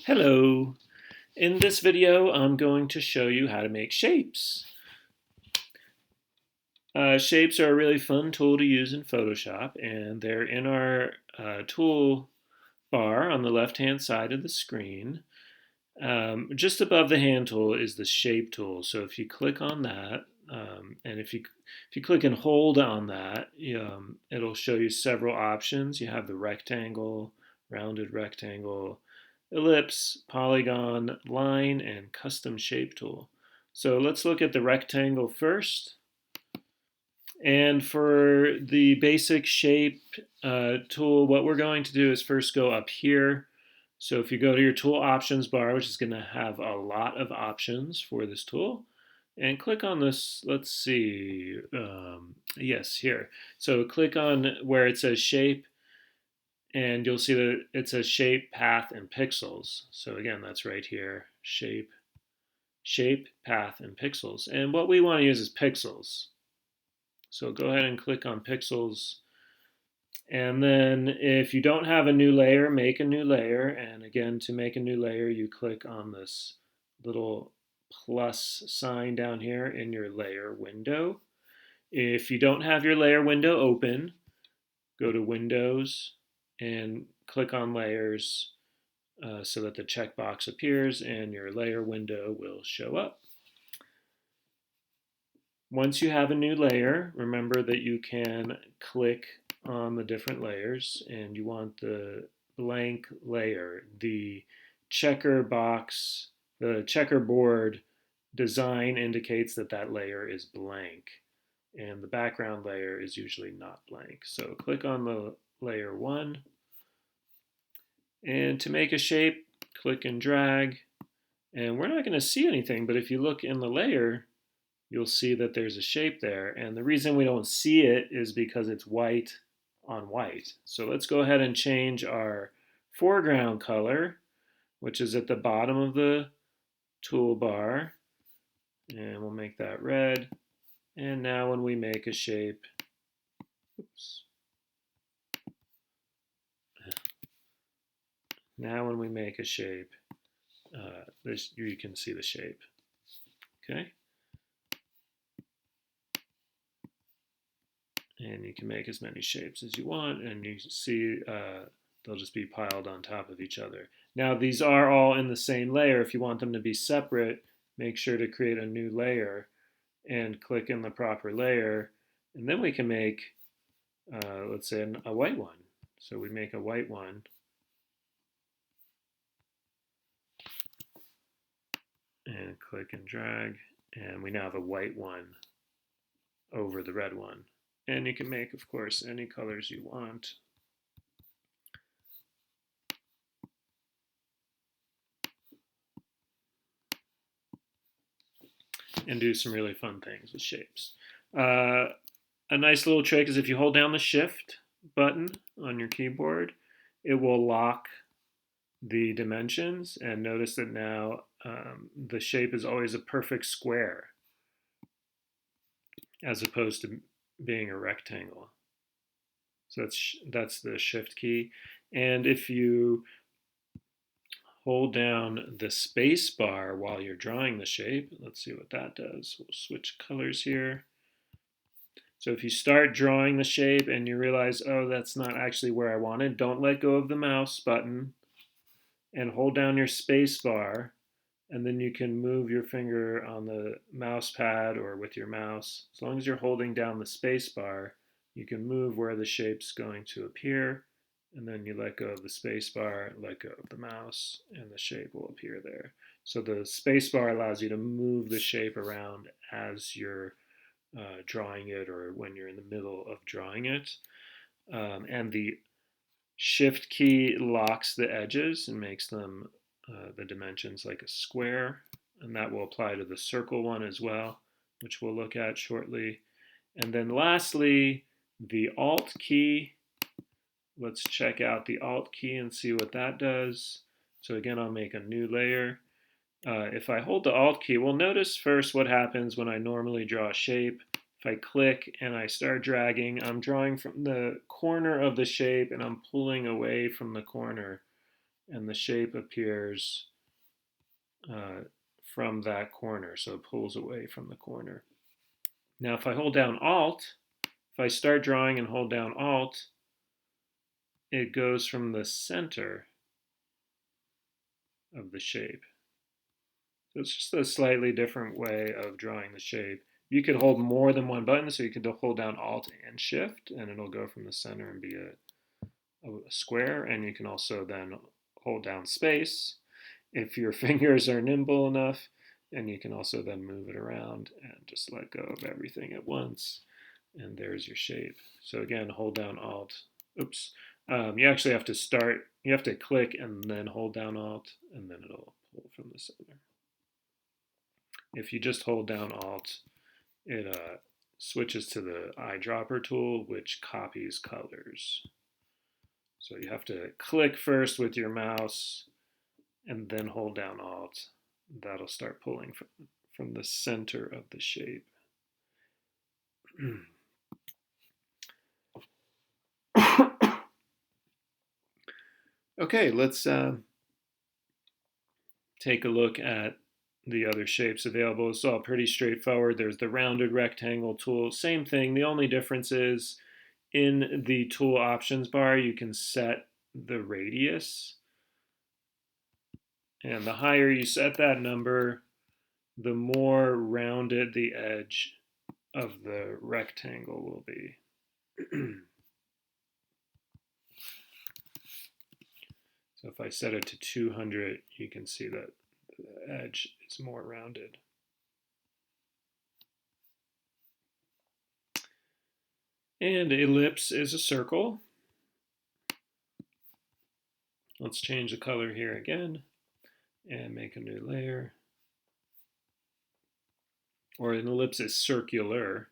Hello. In this video, I'm going to show you how to make shapes. Shapes are a really fun tool to use in Photoshop, and they're in our tool bar on the left-hand side of the screen. Just above the hand tool is the shape tool. So if you click on that, and if you click and hold on that, it'll show you several options. You have the rectangle, rounded rectangle, ellipse, polygon, line, and custom shape tool. So let's look at the rectangle first. And for the basic shape tool, what we're going to do is first go up here. So if you go to your tool options bar, which is going to have a lot of options for this tool, and click on this, let's see, yes, here. So click on where it says shape, and you'll see that it says shape, path, and pixels. So again, that's right here, shape, path, and pixels. And what we want to use is pixels. So go ahead and click on pixels. And then if you don't have a new layer, make a new layer. And again, to make a new layer, you click on this little plus sign down here in your layer window. If you don't have your layer window open, go to Windows and click on Layers so that the checkbox appears and your layer window will show up. Once you have a new layer, remember that you can click on the different layers, and you want the blank layer. The checker box, the checkerboard design indicates that that layer is blank, and the background layer is usually not blank. So click on the layer 1, and to make a shape, click and drag. And we're not going to see anything, but if you look in the layer, you'll see that there's a shape there. And the reason we don't see it is because it's white on white. So let's go ahead and change our foreground color, which is at the bottom of the toolbar. And we'll make that red. And now when we make a shape, oops. Now when we make a shape, you can see the shape. Okay. And you can make as many shapes as you want, and you see they'll just be piled on top of each other. Now these are all in the same layer. If you want them to be separate, make sure to create a new layer and click in the proper layer, and then we can make, let's say, a white one. So we make a white one, and click and drag, and we now have a white one over the red one. And you can make, of course, any colors you want. And do some really fun things with shapes. A nice little trick is if you hold down the Shift button on your keyboard, it will lock the dimensions, and notice that now the shape is always a perfect square as opposed to being a rectangle. So that's the Shift key. And if you hold down the space bar while you're drawing the shape, let's see what that does. We'll switch colors here. So if you start drawing the shape and you realize, oh, that's not actually where I wanted, don't let go of the mouse button and hold down your space bar, and then you can move your finger on the mouse pad or with your mouse. As long as you're holding down the space bar, you can move where the shape's going to appear, and then you let go of the space bar, let go of the mouse, and the shape will appear there. So the space bar allows you to move the shape around as you're drawing it or when you're in the middle of drawing it. And the Shift key locks the edges and makes them the dimensions like a square, and that will apply to the circle one as well, which we'll look at shortly. And then lastly, the Alt key. Let's check out the Alt key and see what that does. So again, I'll make a new layer. If I hold the Alt key, we'll notice first what happens when I normally draw a shape. If I click and I start dragging, I'm drawing from the corner of the shape and I'm pulling away from the corner. and the shape appears from that corner, so it pulls away from the corner. Now if I hold down Alt, if I start drawing and hold down Alt, it goes from the center of the shape. So it's just a slightly different way of drawing the shape. You could hold more than one button, so you could hold down Alt and Shift, and it'll go from the center and be a square. And you can also then hold down Space if your fingers are nimble enough, and you can also then move it around and just let go of everything at once. And there's your shape. So again, hold down Alt. Oops. You actually have to start, you have to click and then hold down Alt, and then it'll pull from the center. If you just hold down Alt, it switches to the eyedropper tool, which copies colors. So you have to click first with your mouse and then hold down Alt. That'll start pulling from the center of the shape. Okay, let's take a look at the other shapes available. It's all pretty straightforward. There's the rounded rectangle tool. Same thing. The only difference is in the tool options bar, you can set the radius. And the higher you set that number, the more rounded the edge of the rectangle will be. So if I set it to 200, you can see that the edge is more rounded. And ellipse is a circle. Let's change the color here again and make a new layer. Or an ellipse is circular.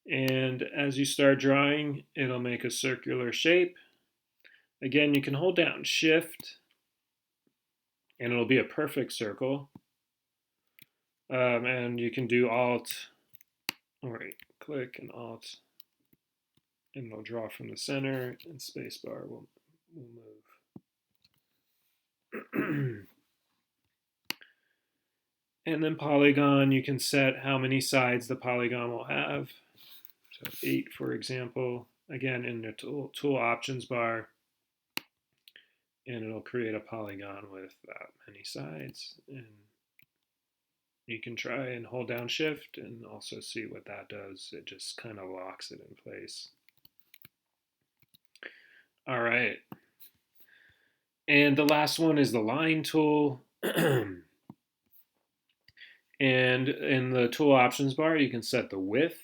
And as you start drawing, it'll make a circular shape. Again, you can hold down Shift and it'll be a perfect circle. And you can do Alt, right click and Alt, and it'll draw from the center, and spacebar will move. And then polygon, you can set how many sides the polygon will have. So 8, for example, again in the tool options bar, and it'll create a polygon with that many sides. And you can try and hold down Shift and also see what that does. It just kind of locks it in place. All right. And the last one is the line tool. And in the tool options bar, you can set the width,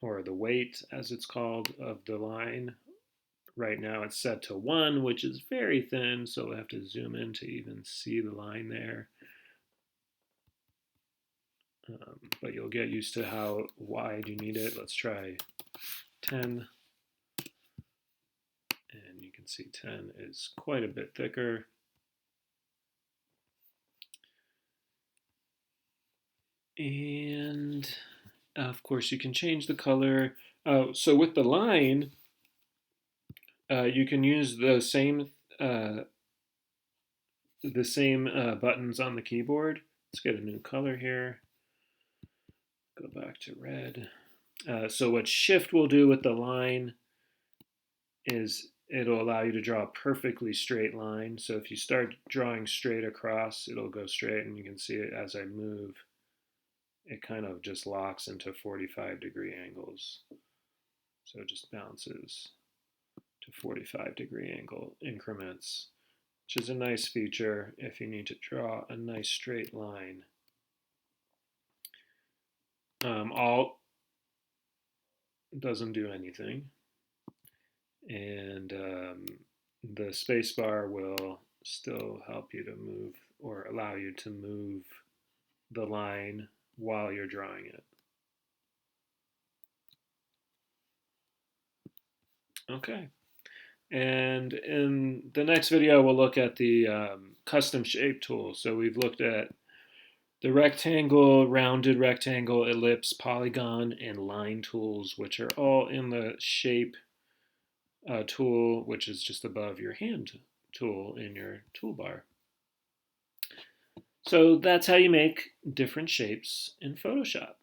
or the weight as it's called, of the line. Right now it's set to 1, which is very thin, so we'll have to zoom in to even see the line there. But you'll get used to how wide you need it. Let's try 10. And you can see 10 is quite a bit thicker. And of course you can change the color. So with the line, you can use the same buttons on the keyboard. Let's get a new color here. Go back to red. So what Shift will do with the line is it'll allow you to draw a perfectly straight line. So if you start drawing straight across, it'll go straight, and you can see it as I move. It kind of just locks into 45-degree angles. So it just bounces to 45-degree angle increments, which is a nice feature if you need to draw a nice straight line. Alt doesn't do anything, and the spacebar will still help you to move, or allow you to move the line while you're drawing it. Okay, and in the next video we'll look at the custom shape tool. So we've looked at the rectangle, rounded rectangle, ellipse, polygon, and line tools, which are all in the shape tool, which is just above your hand tool in your toolbar. So that's how you make different shapes in Photoshop.